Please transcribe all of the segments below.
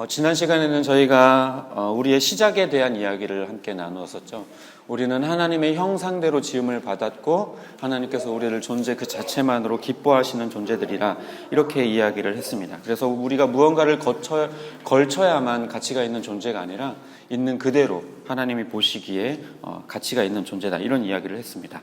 지난 시간에는 저희가 우리의 시작에 대한 이야기를 함께 나누었었죠. 우리는 하나님의 형상대로 지음을 받았고 하나님께서 우리를 존재 그 자체만으로 기뻐하시는 존재들이라 이렇게 이야기를 했습니다. 그래서 우리가 무언가를 걸쳐야만 가치가 있는 존재가 아니라 있는 그대로 하나님이 보시기에 가치가 있는 존재다, 이런 이야기를 했습니다.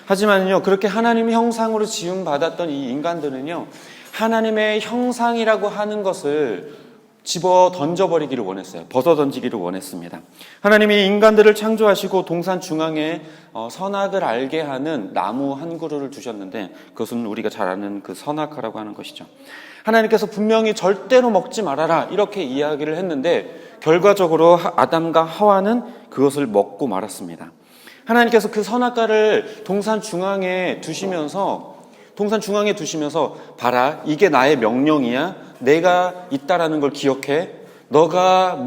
하지만요, 그렇게 하나님의 형상으로 지음받았던 이 인간들은요, 하나님의 형상이라고 하는 것을 집어 던져버리기를 원했어요. 벗어 던지기를 원했습니다. 하나님이 인간들을 창조하시고 동산 중앙에 선악을 알게 하는 나무 한 그루를 두셨는데, 그것은 우리가 잘 아는 그 선악과라고 하는 것이죠. 하나님께서 분명히 절대로 먹지 말아라 이렇게 이야기를 했는데, 결과적으로 아담과 하와는 그것을 먹고 말았습니다. 하나님께서 그 선악과를 동산 중앙에 두시면서 봐라, 이게 나의 명령이야. 내가 있다라는 걸 기억해. 너가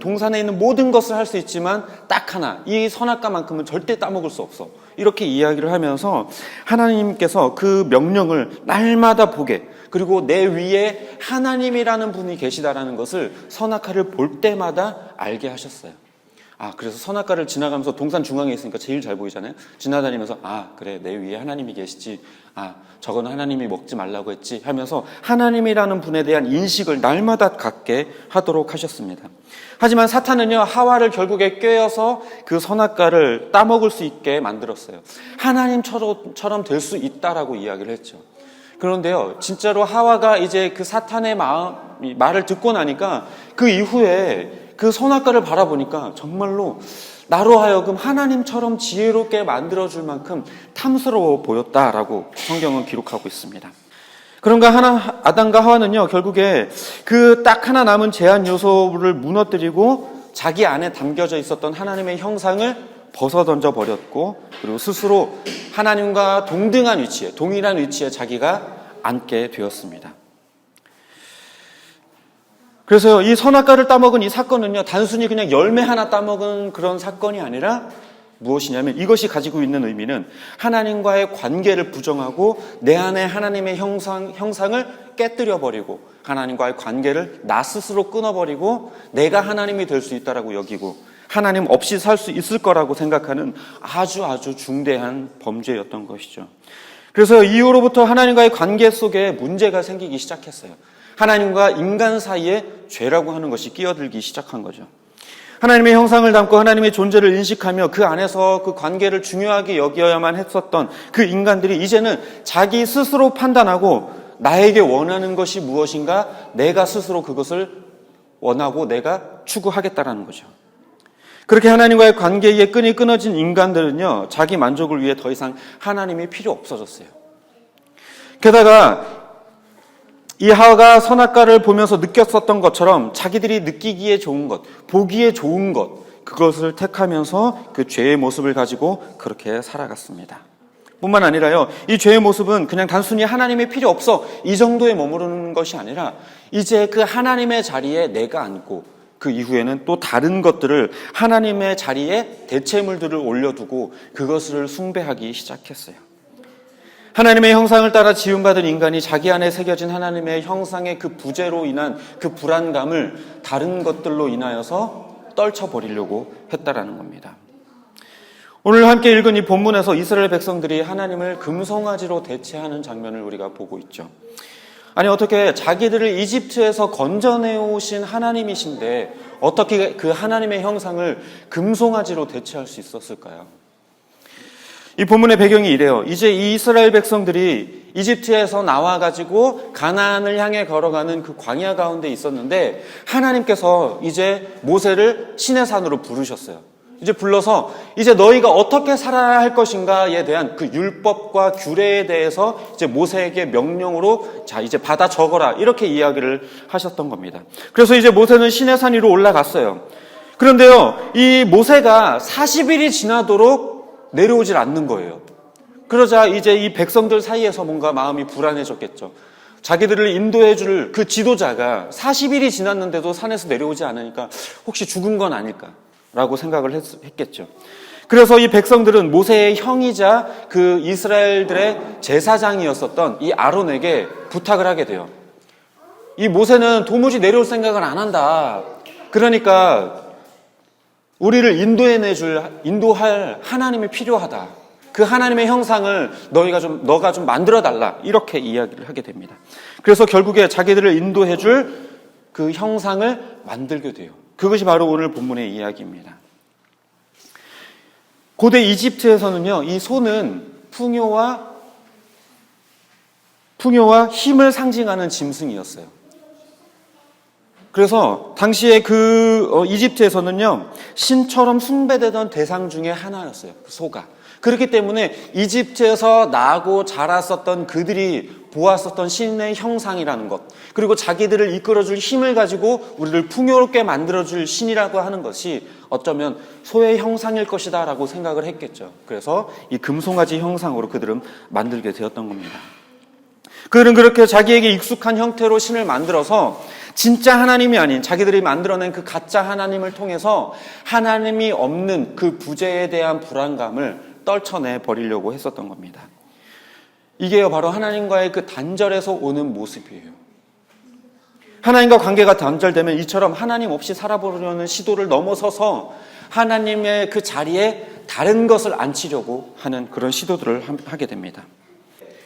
동산에 있는 모든 것을 할 수 있지만 딱 하나, 이 선악과만큼은 절대 따먹을 수 없어. 이렇게 이야기를 하면서 하나님께서 그 명령을 날마다 보게, 그리고 내 위에 하나님이라는 분이 계시다라는 것을 선악과를 볼 때마다 알게 하셨어요. 그래서 선악과를 지나가면서 동산 중앙에 있으니까 제일 잘 보이잖아요. 지나다니면서 그래, 내 위에 하나님이 계시지. 저건 하나님이 먹지 말라고 했지 하면서 하나님이라는 분에 대한 인식을 날마다 갖게 하도록 하셨습니다. 하지만 사탄은요, 하와를 결국에 꿰어서 그 선악과를 따먹을 수 있게 만들었어요. 하나님처럼 될 수 있다라고 이야기를 했죠. 그런데요, 진짜로 하와가 이제 그 사탄의 말을 듣고 나니까 그 이후에 그 선악과를 바라보니까 정말로 나로 하여금 하나님처럼 지혜롭게 만들어줄 만큼 탐스러워 보였다라고 성경은 기록하고 있습니다. 그런가 아담과 하와는요, 결국에 그 딱 하나 남은 제한 요소를 무너뜨리고 자기 안에 담겨져 있었던 하나님의 형상을 벗어던져 버렸고, 그리고 스스로 하나님과 동일한 위치에 자기가 앉게 되었습니다. 그래서 이 선악과를 따먹은 이 사건은요, 단순히 그냥 열매 하나 따먹은 그런 사건이 아니라 무엇이냐면, 이것이 가지고 있는 의미는 하나님과의 관계를 부정하고 내 안에 하나님의 형상을 깨뜨려버리고 하나님과의 관계를 나 스스로 끊어버리고 내가 하나님이 될 수 있다라고 여기고 하나님 없이 살 수 있을 거라고 생각하는 아주 중대한 범죄였던 것이죠. 그래서 이후로부터 하나님과의 관계 속에 문제가 생기기 시작했어요. 하나님과 인간 사이에 죄라고 하는 것이 끼어들기 시작한 거죠. 하나님의 형상을 담고 하나님의 존재를 인식하며 그 안에서 그 관계를 중요하게 여겨야만 했었던 그 인간들이 이제는 자기 스스로 판단하고 나에게 원하는 것이 무엇인가, 내가 스스로 그것을 원하고 내가 추구하겠다라는 거죠. 그렇게 하나님과의 관계에 끈이 끊어진 인간들은요, 자기 만족을 위해 더 이상 하나님이 필요 없어졌어요. 게다가 이 하와가 선악과를 보면서 느꼈었던 것처럼 자기들이 느끼기에 좋은 것, 보기에 좋은 것, 그것을 택하면서 그 죄의 모습을 가지고 그렇게 살아갔습니다. 뿐만 아니라요, 이 죄의 모습은 그냥 단순히 하나님이 필요 없어 이 정도에 머무르는 것이 아니라 이제 그 하나님의 자리에 내가 앉고 그 이후에는 또 다른 것들을 하나님의 자리에 대체물들을 올려두고 그것을 숭배하기 시작했어요. 하나님의 형상을 따라 지음받은 인간이 자기 안에 새겨진 하나님의 형상의 그 부재로 인한 그 불안감을 다른 것들로 인하여서 떨쳐버리려고 했다라는 겁니다. 오늘 함께 읽은 이 본문에서 이스라엘 백성들이 하나님을 금송아지로 대체하는 장면을 우리가 보고 있죠. 아니, 어떻게 자기들을 이집트에서 건져내오신 하나님이신데 어떻게 그 하나님의 형상을 금송아지로 대체할 수 있었을까요? 이 본문의 배경이 이래요. 이제 이 이스라엘 백성들이 이집트에서 나와가지고 가나안을 향해 걸어가는 그 광야 가운데 있었는데, 하나님께서 이제 모세를 시내 산으로 부르셨어요. 이제 불러서 이제 너희가 어떻게 살아야 할 것인가에 대한 그 율법과 규례에 대해서 이제 모세에게 명령으로 이제 받아 적어라, 이렇게 이야기를 하셨던 겁니다. 그래서 이제 모세는 시내 산 위로 올라갔어요. 그런데요, 이 모세가 40일이 지나도록 내려오질 않는 거예요. 그러자 이제 이 백성들 사이에서 뭔가 마음이 불안해졌겠죠. 자기들을 인도해줄 그 지도자가 40일이 지났는데도 산에서 내려오지 않으니까 혹시 죽은 건 아닐까라고 생각을 했겠죠. 그래서 이 백성들은 모세의 형이자 그 이스라엘들의 제사장이었었던 이 아론에게 부탁을 하게 돼요. 이 모세는 도무지 내려올 생각을 안 한다. 그러니까 우리를 인도할 하나님이 필요하다. 그 하나님의 형상을 너가 좀 만들어 달라. 이렇게 이야기를 하게 됩니다. 그래서 결국에 자기들을 인도해 줄 그 형상을 만들게 돼요. 그것이 바로 오늘 본문의 이야기입니다. 고대 이집트에서는요, 이 소는 풍요와 힘을 상징하는 짐승이었어요. 그래서 당시에 이집트에서는요, 신처럼 숭배되던 대상 중에 하나였어요. 그 소가. 그렇기 때문에 이집트에서 나고 자랐었던 그들이 보았었던 신의 형상이라는 것, 그리고 자기들을 이끌어줄 힘을 가지고 우리를 풍요롭게 만들어줄 신이라고 하는 것이 어쩌면 소의 형상일 것이다 라고 생각을 했겠죠. 그래서 이 금송아지 형상으로 그들은 만들게 되었던 겁니다. 그들은 그렇게 자기에게 익숙한 형태로 신을 만들어서 진짜 하나님이 아닌 자기들이 만들어낸 그 가짜 하나님을 통해서 하나님이 없는 그 부재에 대한 불안감을 떨쳐내 버리려고 했었던 겁니다. 이게 바로 하나님과의 그 단절에서 오는 모습이에요. 하나님과 관계가 단절되면 이처럼 하나님 없이 살아보려는 시도를 넘어서서 하나님의 그 자리에 다른 것을 앉히려고 하는 그런 시도들을 하게 됩니다.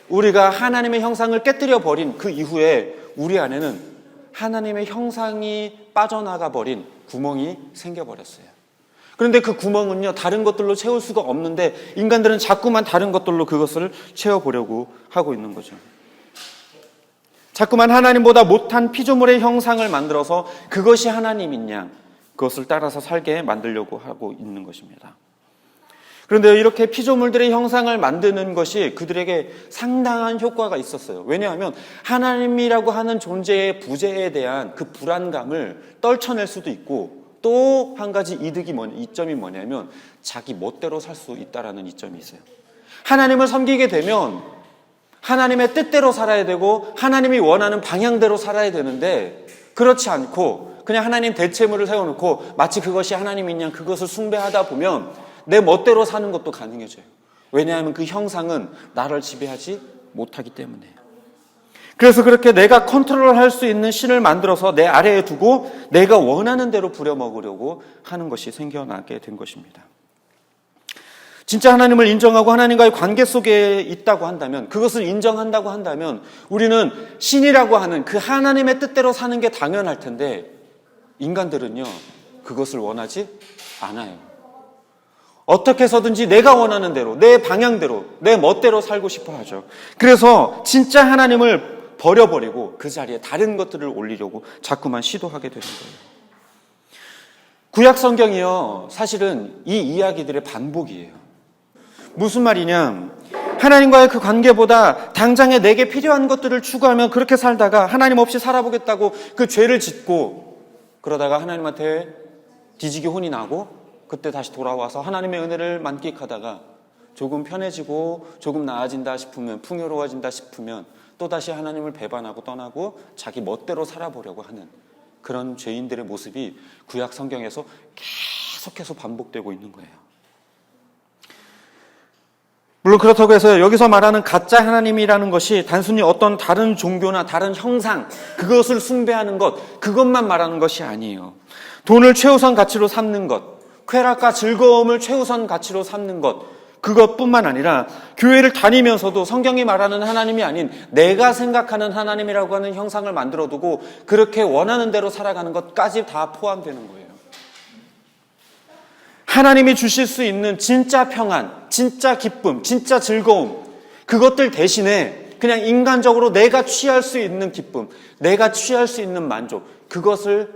우리가 하나님의 형상을 깨뜨려 버린 그 이후에 우리 안에는 하나님의 형상이 빠져나가 버린 구멍이 생겨버렸어요. 그런데 그 구멍은요, 다른 것들로 채울 수가 없는데 인간들은 자꾸만 다른 것들로 그것을 채워보려고 하고 있는 거죠. 자꾸만 하나님보다 못한 피조물의 형상을 만들어서 그것이 하나님인 양, 그것을 따라서 살게 만들려고 하고 있는 것입니다. 그런데 이렇게 피조물들의 형상을 만드는 것이 그들에게 상당한 효과가 있었어요. 왜냐하면 하나님이라고 하는 존재의 부재에 대한 그 불안감을 떨쳐낼 수도 있고, 또 한 가지 이점이 뭐냐면 자기 멋대로 살 수 있다라는 이점이 있어요. 하나님을 섬기게 되면 하나님의 뜻대로 살아야 되고 하나님이 원하는 방향대로 살아야 되는데, 그렇지 않고 그냥 하나님 대체물을 세워놓고 마치 그것이 하나님인 양 그것을 숭배하다 보면 내 멋대로 사는 것도 가능해져요. 왜냐하면 그 형상은 나를 지배하지 못하기 때문에. 그래서 그렇게 내가 컨트롤할 수 있는 신을 만들어서 내 아래에 두고 내가 원하는 대로 부려먹으려고 하는 것이 생겨나게 된 것입니다. 진짜 하나님을 인정하고 하나님과의 관계 속에 있다고 한다면, 그것을 인정한다고 한다면 우리는 신이라고 하는 그 하나님의 뜻대로 사는 게 당연할 텐데, 인간들은요 그것을 원하지 않아요. 어떻게 해서든지 내가 원하는 대로, 내 방향대로, 내 멋대로 살고 싶어 하죠. 그래서 진짜 하나님을 버려버리고 그 자리에 다른 것들을 올리려고 자꾸만 시도하게 되는 거예요. 구약 성경이요, 사실은 이 이야기들의 반복이에요. 무슨 말이냐, 하나님과의 그 관계보다 당장에 내게 필요한 것들을 추구하며 그렇게 살다가 하나님 없이 살아보겠다고 그 죄를 짓고, 그러다가 하나님한테 뒤지게 혼이 나고 그때 다시 돌아와서 하나님의 은혜를 만끽하다가 조금 편해지고 조금 나아진다 싶으면, 풍요로워진다 싶으면 또다시 하나님을 배반하고 떠나고 자기 멋대로 살아보려고 하는 그런 죄인들의 모습이 구약 성경에서 계속해서 반복되고 있는 거예요. 물론 그렇다고 해서 여기서 말하는 가짜 하나님이라는 것이 단순히 어떤 다른 종교나 다른 형상, 그것을 숭배하는 것, 그것만 말하는 것이 아니에요. 돈을 최우선 가치로 삼는 것, 쾌락과 즐거움을 최우선 가치로 삼는 것, 그것뿐만 아니라 교회를 다니면서도 성경이 말하는 하나님이 아닌 내가 생각하는 하나님이라고 하는 형상을 만들어두고 그렇게 원하는 대로 살아가는 것까지 다 포함되는 거예요. 하나님이 주실 수 있는 진짜 평안, 진짜 기쁨, 진짜 즐거움, 그것들 대신에 그냥 인간적으로 내가 취할 수 있는 기쁨, 내가 취할 수 있는 만족, 그것을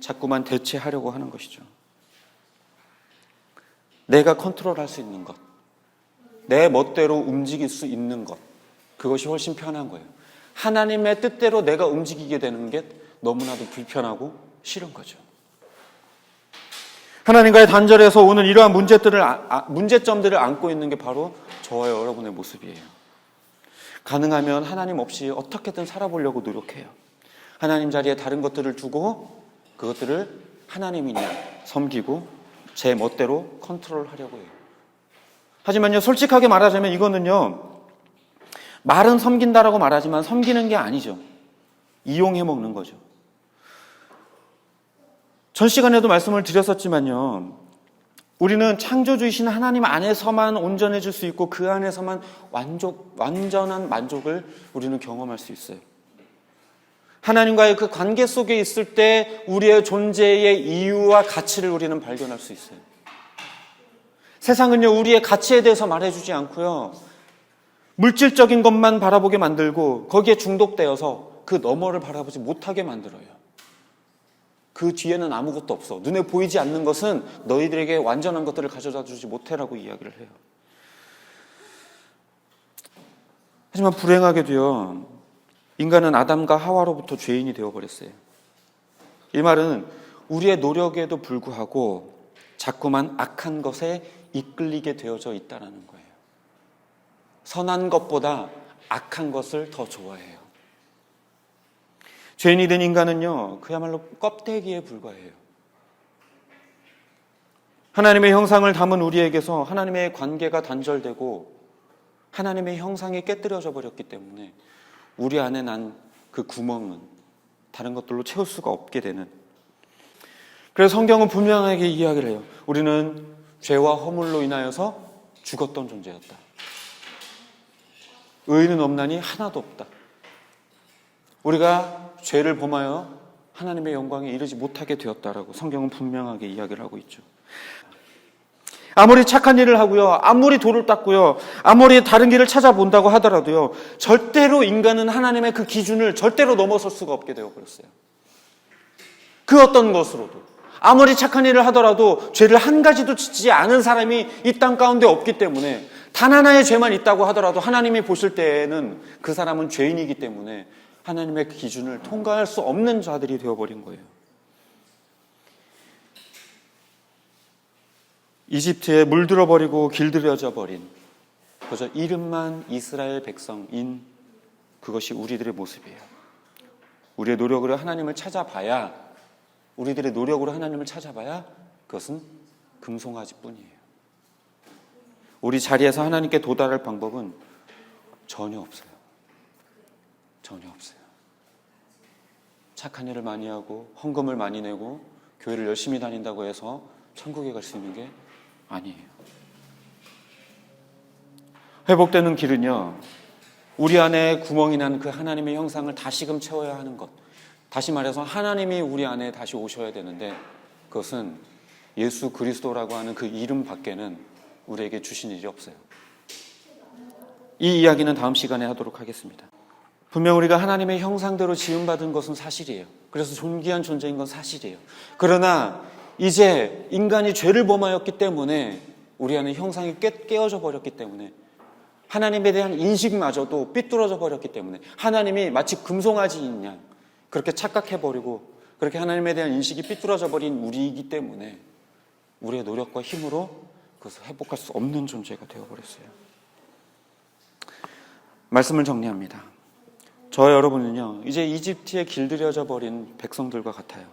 자꾸만 대체하려고 하는 것이죠. 내가 컨트롤할 수 있는 것, 내 멋대로 움직일 수 있는 것, 그것이 훨씬 편한 거예요. 하나님의 뜻대로 내가 움직이게 되는 게 너무나도 불편하고 싫은 거죠. 하나님과의 단절에서 오는 이러한 문제점들을 안고 있는 게 바로 저와 여러분의 모습이에요. 가능하면 하나님 없이 어떻게든 살아보려고 노력해요. 하나님 자리에 다른 것들을 두고 그것들을 하나님이냐 섬기고 제 멋대로 컨트롤하려고 해요. 하지만요, 솔직하게 말하자면 이거는요, 말은 섬긴다라고 말하지만 섬기는 게 아니죠. 이용해 먹는 거죠. 전 시간에도 말씀을 드렸었지만요. 우리는 창조주이신 하나님 안에서만 온전해질 수 있고 그 안에서만 완전한 만족을 우리는 경험할 수 있어요. 하나님과의 그 관계 속에 있을 때 우리의 존재의 이유와 가치를 우리는 발견할 수 있어요. 세상은요, 우리의 가치에 대해서 말해주지 않고요, 물질적인 것만 바라보게 만들고 거기에 중독되어서 그 너머를 바라보지 못하게 만들어요. 그 뒤에는 아무것도 없어. 눈에 보이지 않는 것은 너희들에게 완전한 것들을 가져다 주지 못해라고 이야기를 해요. 하지만 불행하게도요, 인간은 아담과 하와로부터 죄인이 되어버렸어요. 이 말은 우리의 노력에도 불구하고 자꾸만 악한 것에 이끌리게 되어져 있다는 거예요. 선한 것보다 악한 것을 더 좋아해요. 죄인이 된 인간은요, 그야말로 껍데기에 불과해요. 하나님의 형상을 담은 우리에게서 하나님의 관계가 단절되고 하나님의 형상이 깨뜨려져 버렸기 때문에 우리 안에 난 그 구멍은 다른 것들로 채울 수가 없게 되는. 그래서 성경은 분명하게 이야기를 해요. 우리는 죄와 허물로 인하여서 죽었던 존재였다. 의인은 없나니 하나도 없다. 우리가 죄를 범하여 하나님의 영광에 이르지 못하게 되었다라고 성경은 분명하게 이야기를 하고 있죠. 아무리 착한 일을 하고요, 아무리 돌을 닦고요, 아무리 다른 길을 찾아본다고 하더라도요, 절대로 인간은 하나님의 그 기준을 절대로 넘어설 수가 없게 되어버렸어요. 그 어떤 것으로도. 아무리 착한 일을 하더라도 죄를 한 가지도 짓지 않은 사람이 이 땅 가운데 없기 때문에, 단 하나의 죄만 있다고 하더라도 하나님이 보실 때에는 그 사람은 죄인이기 때문에 하나님의 기준을 통과할 수 없는 자들이 되어버린 거예요. 이집트에 물들어버리고 길들여져 버린 그저 이름만 이스라엘 백성인 그것이 우리들의 모습이에요. 우리의 노력으로 하나님을 찾아봐야, 우리들의 노력으로 하나님을 찾아봐야 그것은 금송아지 뿐이에요. 우리 자리에서 하나님께 도달할 방법은 전혀 없어요. 전혀 없어요. 착한 일을 많이 하고 헌금을 많이 내고 교회를 열심히 다닌다고 해서 천국에 갈 수 있는 게 아니에요. 회복되는 길은요, 우리 안에 구멍이 난 그 하나님의 형상을 다시금 채워야 하는 것. 다시 말해서 하나님이 우리 안에 다시 오셔야 되는데 그것은 예수 그리스도라고 하는 그 이름 밖에는 우리에게 주신 일이 없어요. 이 이야기는 다음 시간에 하도록 하겠습니다. 분명 우리가 하나님의 형상대로 지음받은 것은 사실이에요. 그래서 존귀한 존재인 건 사실이에요. 그러나 이제 인간이 죄를 범하였기 때문에 우리 안에 형상이 깨어져 버렸기 때문에 하나님에 대한 인식마저도 삐뚤어져 버렸기 때문에 하나님이 마치 금송아지인 양 그렇게 착각해버리고 그렇게 하나님에 대한 인식이 삐뚤어져 버린 우리이기 때문에 우리의 노력과 힘으로 그것을 회복할 수 없는 존재가 되어버렸어요. 말씀을 정리합니다. 저 여러분은요, 이제 이집트에 길들여져 버린 백성들과 같아요.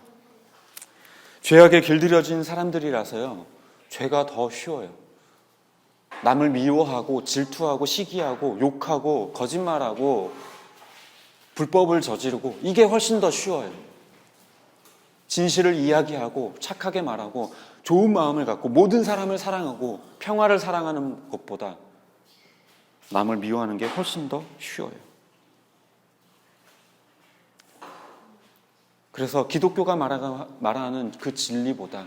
죄악에 길들여진 사람들이라서요, 죄가 더 쉬워요. 남을 미워하고 질투하고 시기하고 욕하고 거짓말하고 불법을 저지르고 이게 훨씬 더 쉬워요. 진실을 이야기하고 착하게 말하고 좋은 마음을 갖고 모든 사람을 사랑하고 평화를 사랑하는 것보다 남을 미워하는 게 훨씬 더 쉬워요. 그래서 기독교가 말하는 그 진리보다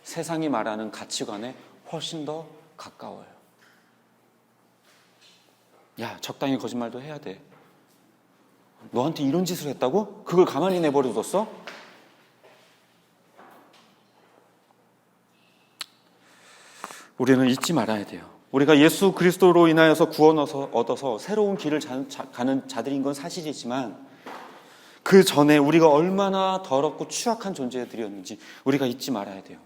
세상이 말하는 가치관에 훨씬 더 가까워요. 야, 적당히 거짓말도 해야 돼. 너한테 이런 짓을 했다고? 그걸 가만히 내버려뒀어? 우리는 잊지 말아야 돼요. 우리가 예수 그리스도로 인하여서 구원 얻어서 새로운 길을 가는 자들인 건 사실이지만 그 전에 우리가 얼마나 더럽고 추악한 존재들이었는지 우리가 잊지 말아야 돼요.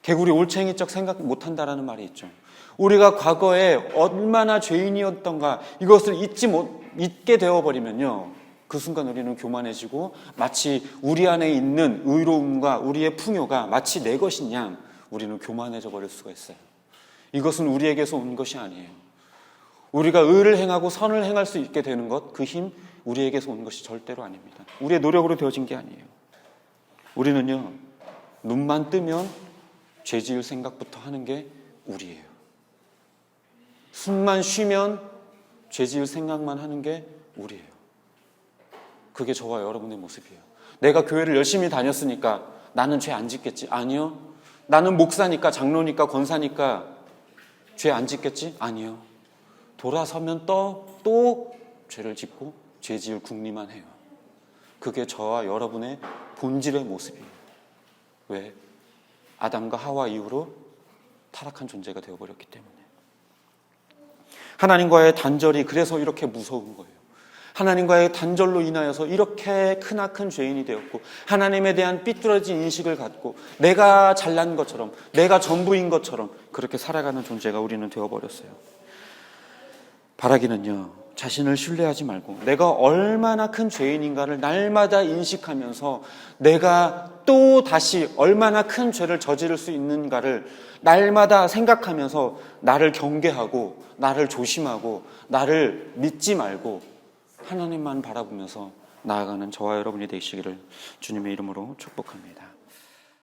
개구리 올챙이적 생각 못한다라는 말이 있죠. 우리가 과거에 얼마나 죄인이었던가 이것을 잊게 되어버리면요, 그 순간 우리는 교만해지고 마치 우리 안에 있는 의로움과 우리의 풍요가 마치 내 것인 양 우리는 교만해져 버릴 수가 있어요. 이것은 우리에게서 온 것이 아니에요. 우리가 의를 행하고 선을 행할 수 있게 되는 것, 그 힘, 우리에게서 온 것이 절대로 아닙니다. 우리의 노력으로 되어진 게 아니에요. 우리는요, 눈만 뜨면 죄 지을 생각부터 하는 게 우리예요. 숨만 쉬면 죄 지을 생각만 하는 게 우리예요. 그게 저와 여러분의 모습이에요. 내가 교회를 열심히 다녔으니까 나는 죄 안 짓겠지? 아니요. 나는 목사니까, 장로니까, 권사니까 죄 안 짓겠지? 아니요. 돌아서면 또 죄를 짓고 죄 지을 궁리만 해요. 그게 저와 여러분의 본질의 모습이에요. 왜? 아담과 하와 이후로 타락한 존재가 되어버렸기 때문에. 하나님과의 단절이 그래서 이렇게 무서운 거예요. 하나님과의 단절로 인하여서 이렇게 크나큰 죄인이 되었고, 하나님에 대한 삐뚤어진 인식을 갖고 내가 잘난 것처럼, 내가 전부인 것처럼 그렇게 살아가는 존재가 우리는 되어버렸어요. 바라기는요, 자신을 신뢰하지 말고 내가 얼마나 큰 죄인인가를 날마다 인식하면서 내가 또 다시 얼마나 큰 죄를 저지를 수 있는가를 날마다 생각하면서 나를 경계하고 나를 조심하고 나를 믿지 말고 하나님만 바라보면서 나아가는 저와 여러분이 되시기를 주님의 이름으로 축복합니다.